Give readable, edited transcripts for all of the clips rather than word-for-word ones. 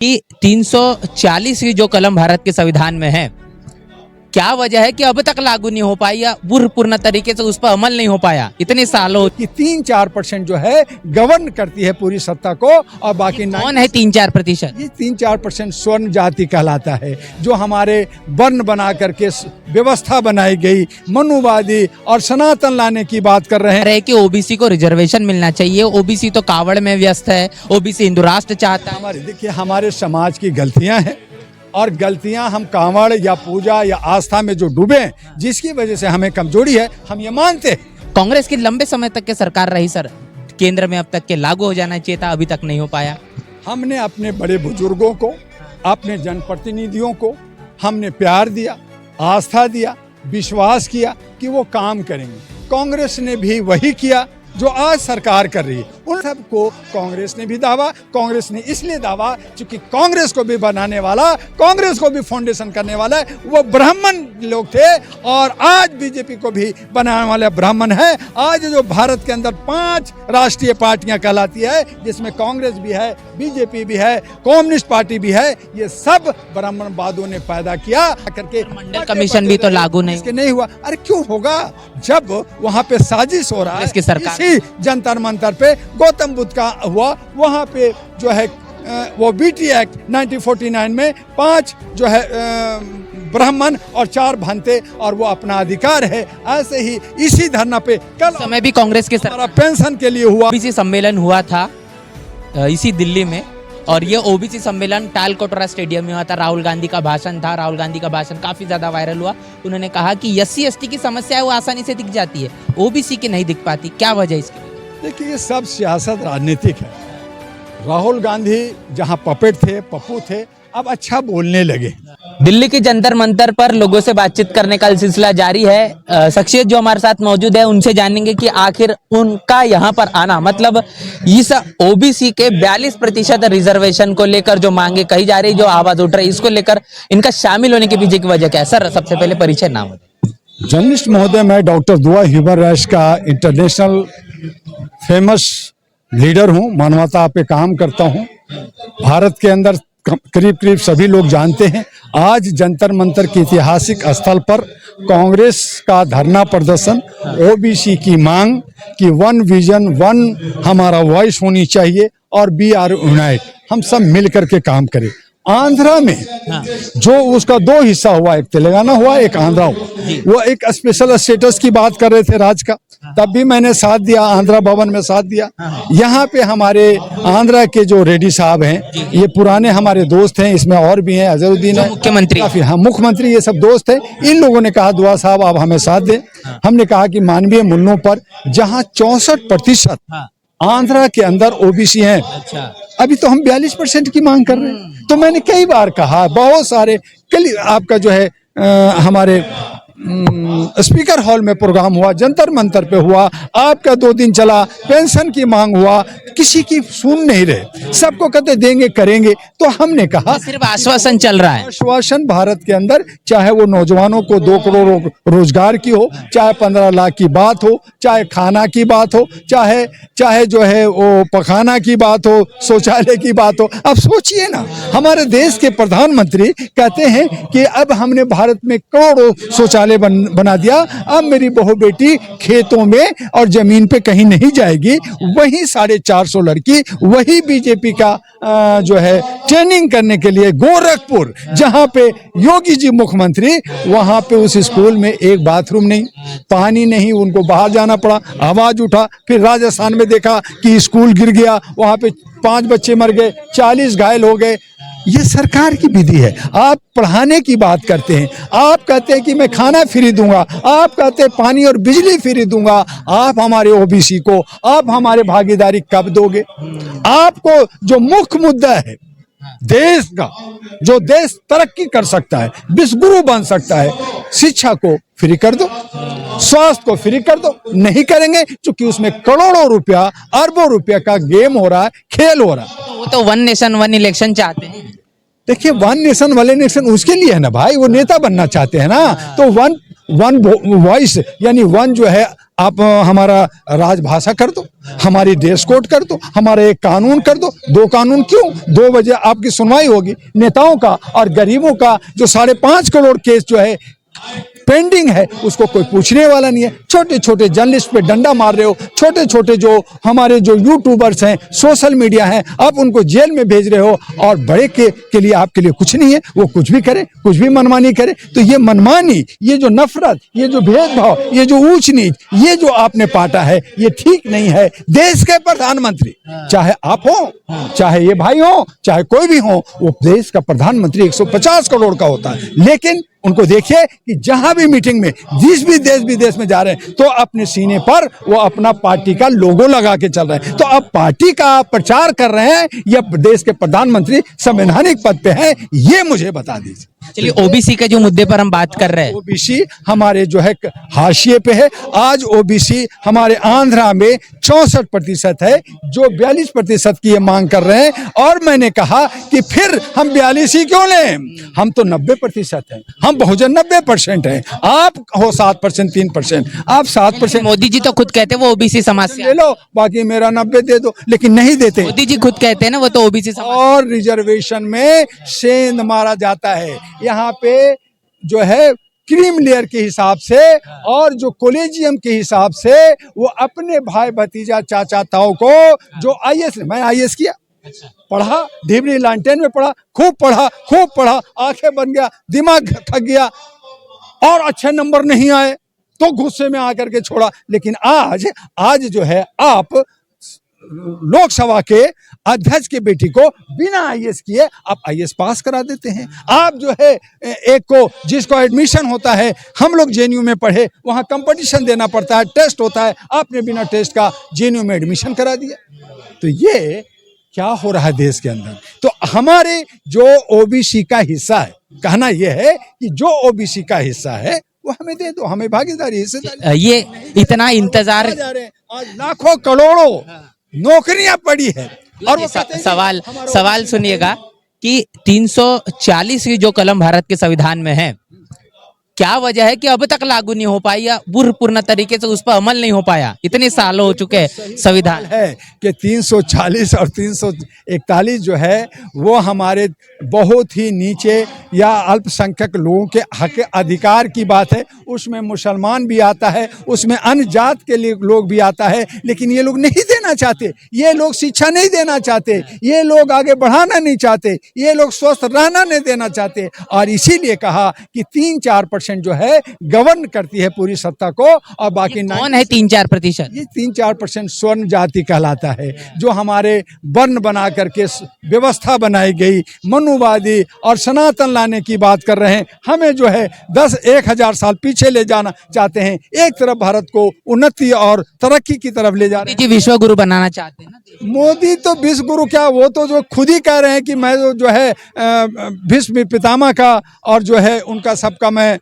कि 340 की जो कलम भारत के संविधान में है, क्या वजह है कि अब तक लागू नहीं हो पाई या पूर्ण तरीके से उस पर अमल नहीं हो पाया इतने सालों? कि 3-4% जो है गवर्न करती है पूरी सत्ता को, और बाकी कौन है 3-4%? ये 3-4% स्वर्ण जाति कहलाता है, जो हमारे वर्ण बना करके व्यवस्था बनाई गई, मनुवादी और सनातन लाने की बात कर रहे हैं कि ओबीसी को रिजर्वेशन मिलना चाहिए। ओबीसी तो कावड़ में व्यस्त है, ओबीसी हिंदू राष्ट्र चाहता है। देखिए, हमारे समाज की गलतियां हैं, और गलतियां हम कांवड़ या पूजा या आस्था में जो डूबे हैं, जिसकी वजह से हमें कमजोरी है, हम ये मानते हैं। कांग्रेस की लंबे समय तक के सरकार रही सर, केंद्र में अब तक के लागू हो जाना चाहिए था, अभी तक नहीं हो पाया। हमने अपने बड़े बुजुर्गों को, अपने जनप्रतिनिधियों को हमने प्यार दिया, आस्था दिया, विश्वास किया कि वो काम करेंगे। कांग्रेस ने भी वही किया जो आज सरकार कर रही है। उन सबको कांग्रेस ने भी दावा, कांग्रेस ने इसलिए दावा क्योंकि कांग्रेस को भी बनाने वाला, कांग्रेस को भी फाउंडेशन करने वाला वो ब्राह्मण लोग थे, और आज बीजेपी को भी बनाने वाले ब्राह्मण है। आज जो भारत के अंदर 5 राष्ट्रीय पार्टियां कहलाती है, जिसमें कांग्रेस भी है, बीजेपी भी है, कम्युनिस्ट पार्टी भी है, ये सब ब्राह्मणवादियों ने पैदा किया करके। मंडल कमीशन भी तो लागू नहीं हुआ। अरे क्यों होगा, जब वहाँ पे साजिश हो रहा है इसकी सरकार, जंतर मंतर पे गौतम बुद्ध का हुआ, वहाँ पे जो है वो बीटी एक्ट 1949 में 5 जो है ब्राह्मण और 4 भंते, और वो अपना अधिकार है। ऐसे ही इसी धरना पे कल समय भी कांग्रेस के हमारा पेंशन के लिए हुआ, ओबीसी सम्मेलन हुआ था इसी दिल्ली में, और ये ओबीसी सम्मेलन तालकटोरा स्टेडियम में हुआ था। राहुल गांधी का भाषण था, राहुल गांधी का भाषण काफी ज्यादा वायरल हुआ। उन्होंने कहा कि SC/ST की समस्या है वो आसानी से दिख जाती है, ओबीसी की नहीं दिख पाती। क्या वजह इसकी? देखिए, ये सब सियासत राजनीतिक है। राहुल गांधी जहां पपेट थे, पप्पू थे, अब अच्छा बोलने लगे। दिल्ली के जंतर मंतर पर लोगों से बातचीत करने का सिलसिला जारी है। शख्सियत जो हमारे साथ मौजूद है, उनसे जानेंगे कि आखिर उनका यहाँ पर आना, मतलब इस ओबीसी के 42% रिजर्वेशन को लेकर जो मांगे कही जा रही, जो आवाज उठ रही, इसको लेकर इनका शामिल होने के पीछे की वजह क्या है? सर, सबसे पहले परिचय नाम बताइए। जर्नलिस्ट महोदय, मैं डॉक्टर दुआ ह्यूमन राइट्स का इंटरनेशनल फेमस लीडर हूँ, मानवता पे काम करता हूँ। भारत के अंदर करीब सभी लोग जानते हैं, आज जंतर मंतर के ऐतिहासिक स्थल पर कांग्रेस का धरना प्रदर्शन, ओबीसी की मांग कि 1 विजन 1 हमारा वॉइस होनी चाहिए, और वी आर यूनाइट, हम सब मिलकर के काम करें। आंध्रा में जो उसका 2 हिस्सा हुआ, एक तेलंगाना हुआ, एक आंध्रा हुआ, वो एक स्पेशल स्टेटस की बात कर रहे थे राज का, तब भी मैंने साथ दिया, आंध्रा भवन में साथ दिया। यहाँ पे हमारे आंध्रा के जो रेड्डी साहब हैं, ये पुराने हमारे दोस्त हैं, इसमें और भी हैं, अजहरुद्दीन है, मुख्यमंत्री, काफी, हाँ, मुख्यमंत्री, ये सब दोस्त हैं। इन लोगों ने कहा, दुआ साहब आप हमें साथ दें। हमने कहा कि मानवीय मूल्यों पर जहाँ 64% आंध्रा के अंदर ओबीसी हैं, अभी तो हम 42% की मांग कर रहे हैं। तो मैंने कई बार कहा, बहुत सारे, कल आपका जो है हमारे स्पीकर हॉल में प्रोग्राम हुआ, जंतर मंतर पे हुआ, आपका 2 दिन चला, पेंशन की मांग हुआ, किसी की सुन नहीं रहे, सबको कहते देंगे करेंगे। तो हमने कहा सिर्फ आश्वासन चल रहा है। आश्वासन भारत के अंदर, चाहे वो नौजवानों को 2 करोड़ रोजगार की हो, चाहे 15 लाख की बात हो, चाहे खाना की बात हो, चाहे जो है वो पखाना की बात हो, शौचालय की बात हो। अब सोचिए ना, हमारे देश के प्रधानमंत्री कहते हैं कि अब हमने भारत में करोड़ों शौचालय बना दिया, अब मेरी बहू बेटी खेतों में और जमीन पे कहीं नहीं जाएगी। वही 450 लड़की, वही बीजेपी का जो है ट्रेनिंग करने के लिए गोरखपुर, जहां पे योगी जी मुख्यमंत्री, वहां पे उस स्कूल में एक बाथरूम नहीं, पानी नहीं, उनको बाहर जाना पड़ा, आवाज उठा। फिर राजस्थान में देखा कि स्कूल गिर गया, वहां पे 5 बच्चे मर गए, 40 घायल हो गए। ये सरकार की विधि है। आप पढ़ाने की बात करते हैं, आप कहते हैं कि मैं खाना फ्री दूंगा, आप कहते हैं पानी और बिजली फ्री दूंगा। आप हमारे ओबीसी को, आप हमारे भागीदारी कब दोगे? आपको जो मुख्य मुद्दा है देश का, जो देश तरक्की कर सकता है, विश्वगुरु बन सकता है, शिक्षा को फ्री कर दो, स्वास्थ्य को फ्री कर दो। नहीं करेंगे क्योंकि उसमें करोड़ों रुपया, अरबों रुपया का गेम हो रहा है, खेल हो रहा है। वो तो 1 नेशन 1 इलेक्शन चाहते हैं। देखिए, 1 नेशन 1 इलेक्शन उसके लिए है ना भाई, वो नेता बनना चाहते हैं ना। तो वन वॉइस यानी 1 जो है आप हमारा राजभाषा कर दो, हमारी ड्रेस कोड कर दो, हमारा एक कानून कर दो। 2 कानून क्यों? 2 बजे आपकी सुनवाई होगी नेताओं का और गरीबों का। जो 5.5 करोड़ केस जो है पेंडिंग है, उसको कोई पूछने वाला नहीं है। छोटे छोटे जर्नलिस्ट पे डंडा मार रहे हो, छोटे छोटे जो हमारे जो यूट्यूबर्स हैं, सोशल मीडिया हैं, आप उनको जेल में भेज रहे हो। और बड़े के लिए आपके लिए कुछ नहीं है, वो कुछ भी करे, कुछ भी मनमानी करे। तो ये मनमानी, ये जो नफरत, ये जो भेदभाव, ये जो ऊंच नीच, ये जो आपने पाटा है, ये ठीक नहीं है। देश के प्रधानमंत्री, चाहे आप हो, चाहे ये भाई हो, चाहे कोई भी हो, वो देश का प्रधानमंत्री 150 करोड़ का होता है। लेकिन उनको देखिए कि जहां भी मीटिंग में, जिस भी देश विदेश में जा रहे हैं, तो अपने सीने पर वो अपना पार्टी का लोगो लगा के चल रहे हैं। तो अब पार्टी का प्रचार कर रहे हैं या देश के प्रधानमंत्री संवैधानिक पद पे हैं, ये मुझे बता दीजिए। चलिए, ओबीसी के जो मुद्दे पर हम बात कर रहे हैं, ओबीसी हमारे जो है हाशिए पे है। आज ओबीसी हमारे आंध्रा में 64% है, जो 42% की ये मांग कर रहे हैं। और मैंने कहा कि फिर हम 42 ही क्यों लें, हम तो 90% हैं, हम बहुजन 90% हैं। आप हो 7%, 3%, आप 7%। मोदी जी तो खुद कहते हैं वो ओबीसी समाज से ले लो, बाकी मेरा 90 दे दो, लेकिन नहीं देते। मोदी जी खुद कहते हैं ना वो तो ओबीसी समाज। और रिजर्वेशन में सेंध मारा जाता है। यहाँ पे जो है क्रीम लेयर के हिसाब से और जो कॉलेजियम के हिसाब से वो अपने भाई भतीजा चाचा ताऊ को, जो आईएएस, मैं आईएएस किया, पढ़ा, ढिबरी लालटेन में पढ़ा, खूब पढ़ा, आंखें बन गया, दिमाग थक गया और अच्छे नंबर नहीं आए तो गुस्से में आकर के छोड़ा। लेकिन आज जो है आप लोकसभा के अध्यक्ष के बेटी को बिना आईएएस किए आप आईएएस पास करा देते हैं। आप जो है एक को, जिसको एडमिशन होता है, हम लोग जेएनयू में पढ़े, वहाँ कंपटीशन देना पड़ता है, टेस्ट होता है, आपने बिना टेस्ट का जेएनयू में एडमिशन करा दिया। तो ये क्या हो रहा है देश के अंदर? तो हमारे जो ओबीसी का हिस्सा है, कहना यह है कि जो ओबीसी का हिस्सा है वो हमें दे दो, हमें भागीदारी, हिस्सेदारी। ये इतना इंतजार, आज लाखों करोड़ों नौकरियां पड़ी है। और वो सवाल सुनिएगा कि 340 की जो कलम भारत के संविधान में है, क्या वजह है कि अब तक लागू नहीं हो पाई या पूर्ण तरीके से उस पर अमल नहीं हो पाया? इतने साल हो चुके हैं संविधान है कि 340 और 341 जो है वो हमारे बहुत ही नीचे या अल्पसंख्यक लोगों के हक अधिकार की बात है। उसमें मुसलमान भी आता है, उसमें अन्य जात के लोग भी आता है, लेकिन ये लोग नहीं देना चाहते। ये लोग शिक्षा नहीं देना चाहते, ये लोग आगे बढ़ाना नहीं चाहते, ये लोग स्वस्थ रहना नहीं देना चाहते। और इसीलिए कहा कि 3-4% जो है गवर्न करती है पूरी सत्ता को, और बाकी कौन है 3-4%? ये 3-4% स्वर्ण जाति कहलाता है, जो हमारे वर्ण बना करके व्यवस्था बनाई गई, मनुवादी और सनातन लाने की बात कर रहे हैं। हमें जो है 10-1000 साल पीछे ले जाना चाहते हैं। एक तरफ भारत को उन्नति और तरक्की की तरफ ले जा रहे हैं। विश्व गुरु बनाना चाहते हैं ना मोदी। तो विश्व गुरु क्या, वो तो जो खुद ही कह रहे हैं कि मैं जो है भीष्म पितामह का और जो है उनका सबका मैं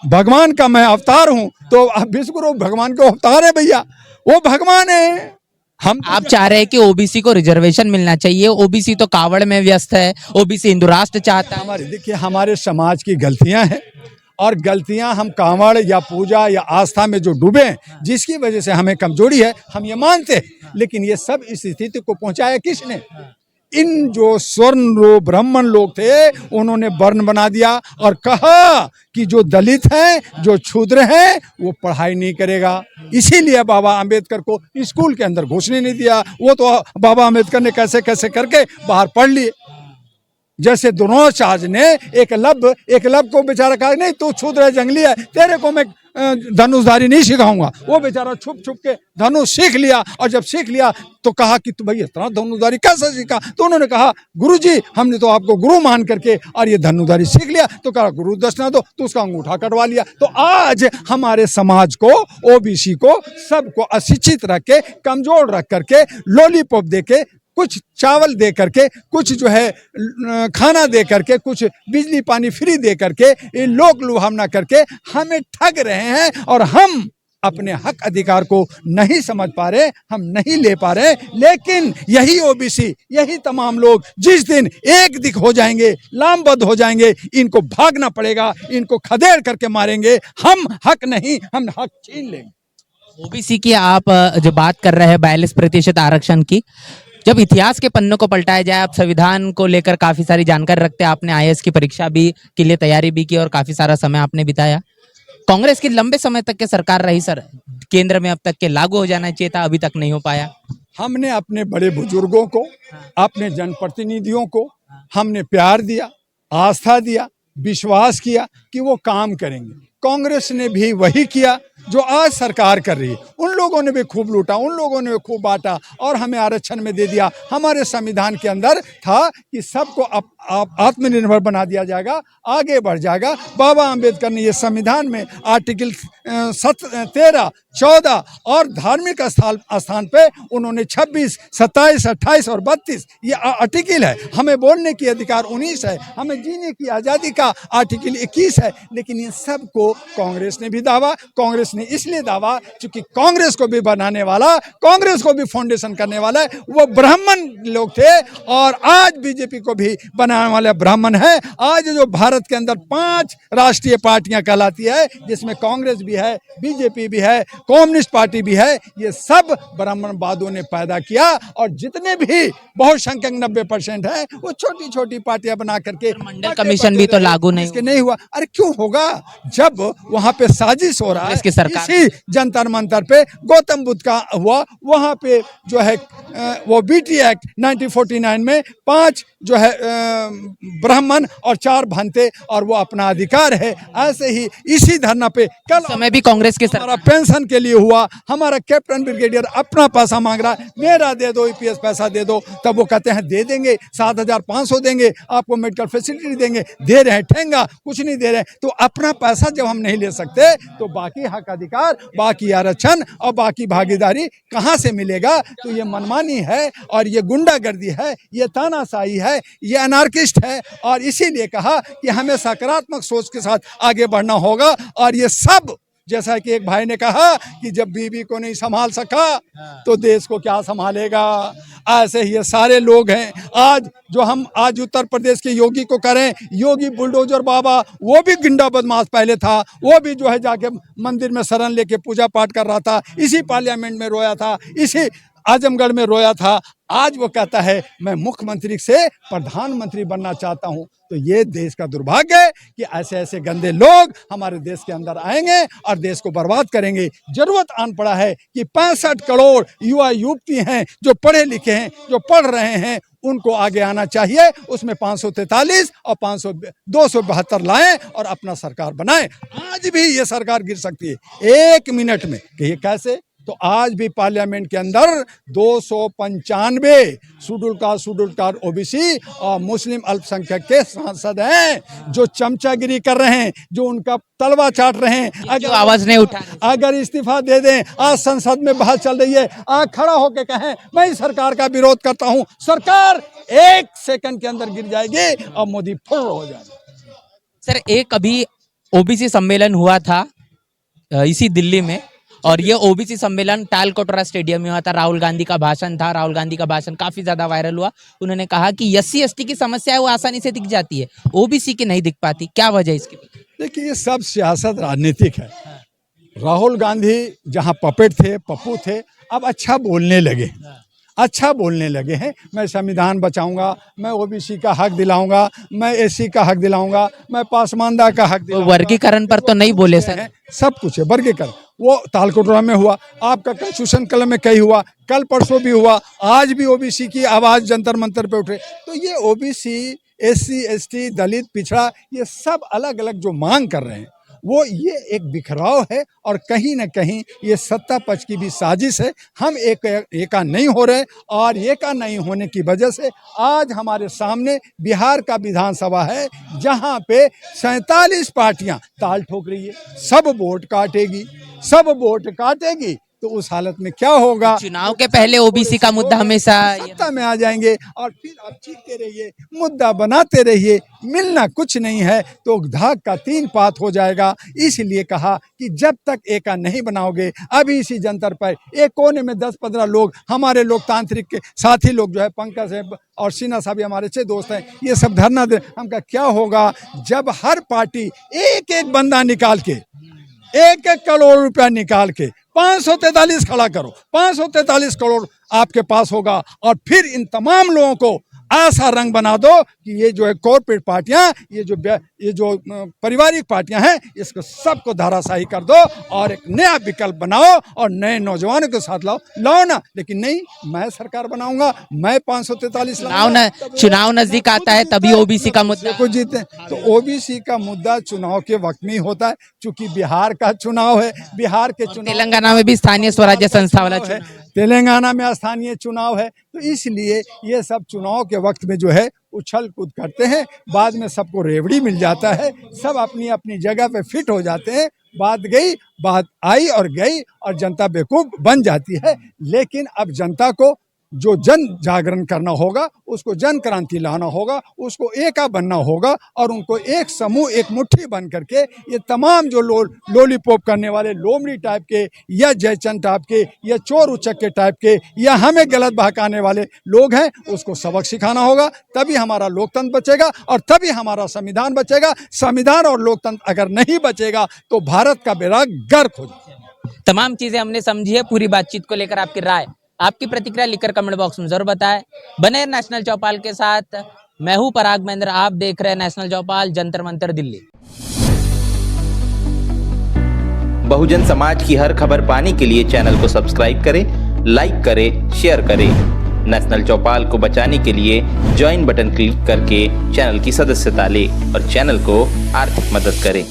भगवान का मैं अवतार हूं। तो विश्व गुरु भगवान के अवतार है भैया, वो भगवान है। आप चाह रहे हैं कि ओबीसी को रिजर्वेशन मिलना चाहिए? ओबीसी तो कावड़ में व्यस्त है, ओबीसी हिंदू राष्ट्र चाहता है। देखिए, हमारे समाज की गलतियां हैं, और गलतियां हम कांवड़ या पूजा या आस्था में जो डूबे हैं, जिसकी वजह से हमें कमजोरी है, हम ये मानते हैं। लेकिन ये सब इस स्थिति को पहुंचाया किसने? इन जो स्वर्ण लोग, ब्राह्मण लोग थे, उन्होंने वर्ण बना दिया और कहा कि जो दलित हैं, जो क्षुद्र हैं, वो पढ़ाई नहीं करेगा। इसीलिए बाबा अंबेडकर को स्कूल के अंदर घुसने नहीं दिया। वो तो बाबा अंबेडकर ने कैसे कैसे करके बाहर पढ़ लिए। जैसे द्रोणाचार्य ने एकलव्य को बेचारा कहा, नहीं तू क्षुद्र है, जंगली है, तेरे को मैं धनुषधारी नहीं सिखाऊंगा। वो बेचारा छुप छुप के धनुष सीख लिया, और जब सीख लिया तो कहा कि तू भाई इतना धनुषधारी कैसे सीखा? तो उन्होंने कहा, गुरुजी हमने तो आपको गुरु मान करके और ये धनुषधारी सीख लिया। तो कहा गुरु दक्षिणा दो, तो उसका अंगूठा कटवा लिया। तो आज हमारे समाज को, ओबीसी को, सबको अशिक्षित रख के, कमजोर रख करके, लॉलीपॉप दे के, कुछ चावल दे करके, कुछ जो है खाना दे करके, कुछ बिजली पानी फ्री दे करके, ये लोक लुभावना करके हमें ठग रहे हैं। और हम अपने हक अधिकार को नहीं समझ पा रहे, हम नहीं ले पा रहे। लेकिन यही ओबीसी, यही तमाम लोग जिस दिन एक दिख हो जाएंगे, लामबद्ध हो जाएंगे, इनको भागना पड़ेगा, इनको खदेड़ करके मारेंगे। हम हक नहीं, हम हक छीन लेंगे। ओबीसी की आप जो बात कर रहे हैं 42% आरक्षण की, जब इतिहास के पन्नों को पलटाया जाए, आप संविधान को लेकर काफी सारी जानकारी रखते हैं, आपने आईएएस की परीक्षा भी के लिए तैयारी भी की और काफी सारा समय आपने बिताया। कांग्रेस की लंबे समय तक के सरकार रही सर, केंद्र में अब तक के लागू हो जाना चाहिए था, अभी तक नहीं हो पाया। हमने अपने बड़े बुजुर्गों को, अपने जनप्रतिनिधियों को हमने प्यार दिया, आस्था दिया, विश्वास किया कि वो काम करेंगे। कांग्रेस ने भी वही किया जो आज सरकार कर रही है। उन लोगों ने भी खूब लूटा, उन लोगों ने भी खूब बांटा और हमें आरक्षण में दे दिया। हमारे संविधान के अंदर था कि सबको आत्मनिर्भर बना दिया जाएगा, आगे बढ़ जाएगा। बाबा अंबेडकर ने ये संविधान में आर्टिकल 13, 14 और धार्मिक स्थान पे उन्होंने 26, 27, 28 और 32 ये आर्टिकल है। हमें बोलने की अधिकार 19 है, हमें जीने की आज़ादी का आर्टिकल 21 है। लेकिन ये सब को कांग्रेस ने भी दावा, कांग्रेस ने इसलिए दावा क्योंकि कांग्रेस को भी बनाने वाला, कांग्रेस को भी फाउंडेशन करने वाला वो ब्राह्मण लोग थे और आज बीजेपी को भी बनाने वाले ब्राह्मण है। आज जो भारत के अंदर 5 राष्ट्रीय पार्टियां कहलाती है, जिसमें कांग्रेस भी है, बीजेपी भी है, कम्युनिस्ट पार्टी भी है, ये सब ब्राह्मणवादियों ने पैदा किया। और जितने भी बहुसंख्यक 90% है वो छोटी छोटी पार्टियां बना करके, मंडल कमीशन भी तो लागू नहीं हुआ। अरे क्यों होगा, जब वहां पे साजिश हो रहा है। इसकी सरकार इसी जंतर मंतर पे गौतम बुद्ध का हुआ, वहां पे जो है वो बीटी एक्ट 1949 में 5 जो है ब्राह्मण और 4 भंते, और वो अपना अधिकार है। ऐसे ही इसी धरना पे कल समय भी कांग्रेस के हमारा पेंशन के लिए हुआ, हमारा कैप्टन ब्रिगेडियर अपना पैसा मांग रहा है, मेरा दे दो ईपीएस पैसा दे दो, तब वो कहते हैं दे देंगे, 7,500 देंगे, आपको मेडिकल फैसिलिटी देंगे, दे रहे हैं ठेंगा, कुछ नहीं दे रहे हैं। तो अपना पैसा जब हम नहीं ले सकते तो बाकी हक अधिकार, बाकी आरक्षण और बाकी भागीदारी कहाँ से मिलेगा? तो ये मनमानी है और ये गुंडागर्दी है, ये तानाशाही है, ये अनार्किस्ट है। और इसीलिए कहा कि हमें सकारात्मक सोच के साथ आगे बढ़ना होगा। और ये सब, जैसा कि एक भाई ने कहा कि जब बीवी को नहीं संभाल सका तो देश को क्या संभालेगा, ऐसे ही ये सारे लोग हैं। आज जो हम आज उत्तर प्रदेश के योगी को करें, योगी बुलडोजर बाबा, वो भी गुंडा बदमाश पहले था, वो भी जो है जाके मंदिर में शरण लेके पूजा पाठ कर रहा था, इसी पार्लियामेंट में रोया था, इसी आजमगढ़ में रोया था। आज वो कहता है मैं मुख्यमंत्री से प्रधानमंत्री बनना चाहता हूं। तो ये देश का दुर्भाग्य है कि ऐसे ऐसे गंदे लोग हमारे देश के अंदर आएंगे और देश को बर्बाद करेंगे। जरूरत आन पड़ा है कि 65 करोड़ युवा युवती हैं जो पढ़े लिखे हैं, जो पढ़ रहे हैं, उनको आगे आना चाहिए। उसमें 543 और 272 लाएं और अपना सरकार बनाएं। आज भी ये सरकार गिर सकती है 1 मिनट में। कि ये कैसे? तो आज भी पार्लियामेंट के अंदर 295 शेड्यूल कास्ट ओबीसी और मुस्लिम अल्पसंख्यक के सांसद हैं जो चमचागिरी कर रहे हैं, जो उनका तलवा चाट रहे हैं। अगर आवाज नहीं उठा, अगर इस्तीफा दे दें, आज संसद में बहस चल रही है, आज खड़ा होकर कहें मैं इस सरकार का विरोध करता हूं, सरकार 1 सेकंड के अंदर गिर जाएगी और मोदी फुर्र हो जाएगा। सर एक अभी ओबीसी सम्मेलन हुआ था इसी दिल्ली में, और ये ओबीसी सम्मेलन तालकटोरा स्टेडियम में हुआ था। राहुल गांधी का भाषण था, राहुल गांधी का भाषण काफी ज्यादा वायरल हुआ। उन्होंने कहा कि एससी एसटी की समस्या है वो आसानी से दिख जाती है, ओबीसी की नहीं दिख पाती, क्या वजह इसकी? देखिए ये सब सियासत राजनीतिक है। राहुल गांधी जहां पपेट थे, पप्पू थे, अब अच्छा बोलने लगे, अच्छा बोलने लगे हैं। मैं संविधान बचाऊंगा, मैं ओबीसी का हक दिलाऊंगा, मैं एससी का हक दिलाऊंगा, मैं पासमानदा का हक दिलाऊंगा। वर्गीकरण पर तो नहीं बोले सर, सब कुछ है वर्गीकरण। वो तालकटोरा में हुआ, आपका कंस्टिट्यूशन क्लब में कहीं हुआ, कल परसों भी हुआ, आज भी ओबीसी की आवाज जंतर मंतर पे उठे। तो ये ओबीसी, एससी, एसटी, दलित, पिछड़ा, ये सब अलग अलग जो मांग कर रहे हैं, वो ये एक बिखराव है और कहीं ना कहीं ये सत्ता पक्ष की भी साजिश है। हम एका नहीं हो रहे और एका नहीं होने की वजह से आज हमारे सामने बिहार का विधानसभा है जहां पे 47 पार्टियां ताल ठोक रही है। सब वोट काटेगी, सब वोट काटेगी। तो उस हालत में क्या होगा? चुनाव के पहले ओबीसी का मुद्दा हमेशा सत्ता में आ जाएंगे और फिर आप चीखते रहिए, मुद्दा बनाते रहिए, मिलना कुछ नहीं है तो धाक का 3 पात हो जाएगा। इसलिए कहा कि जब तक एका नहीं बनाओगे, अभी इसी जंतर पर एक कोने में 10-15 लोग हमारे लोकतांत्रिक के साथी लोग जो है, पंकज है और सिन्हा साहब हमारे अच्छे दोस्त हैं, ये सब धरना दे, हमका क्या होगा जब हर पार्टी एक एक बंदा निकाल के 1-1 करोड़ रुपया निकाल के 543 खड़ा करो, 543 करोड़ आपके पास होगा और फिर इन तमाम लोगों को ऐसा रंग बना दो कि ये जो है कॉर्पोरेट पार्टियां, ये जो पारिवारिक पार्टियां हैं, इसको सबको धाराशाही कर दो और एक नया विकल्प बनाओ और नए नौजवानों के साथ लाओ ना। लेकिन नहीं, मैं सरकार बनाऊंगा, मैं 543 चुनाव नजदीक आता है तभी ओबीसी का मुद्दा को जीते। तो ओबीसी का मुद्दा चुनाव के वक्त में ही होता है, चूंकि बिहार का चुनाव है, बिहार के चुनाव, तेलंगाना में भी स्थानीय स्वराज्य संस्था वाला है, तेलंगाना में स्थानीय चुनाव है, तो इसलिए ये सब चुनाव के वक्त में जो है उछल कूद करते हैं, बाद में सबको रेवड़ी मिल जाता है, सब अपनी अपनी जगह पे फिट हो जाते हैं, बात गई, बात आई और गई और जनता बेवकूफ बन जाती है। लेकिन अब जनता को जो जन जागरण करना होगा, उसको जन क्रांति लाना होगा, उसको एका बनना होगा और उनको एक समूह, एक मुट्ठी बन करके ये तमाम जो लोलीपॉप करने वाले, लोमड़ी टाइप के या जयचंद टाइप के या चोर उचक्के टाइप के या हमें गलत बहकाने वाले लोग हैं, उसको सबक सिखाना होगा। तभी हमारा लोकतंत्र बचेगा और तभी हमारा संविधान बचेगा। संविधान और लोकतंत्र अगर नहीं बचेगा तो भारत का बेड़ा गर्क हो जाएगा। तमाम चीजें हमने समझी है। पूरी बातचीत को लेकर आपकी राय, आपकी प्रतिक्रिया लिखकर कमेंट बॉक्स में जरूर बताएं। बने नेशनल चौपाल के साथ, मैं हूं पराग महेंद्र, आप देख रहे हैं नेशनल चौपाल, जंतर मंतर दिल्ली। बहुजन समाज की हर खबर पाने के लिए चैनल को सब्सक्राइब करें, लाइक करें, शेयर करें। नेशनल चौपाल को बचाने के लिए ज्वाइन बटन क्लिक करके चैनल की सदस्यता लें और चैनल को आर्थिक मदद करें।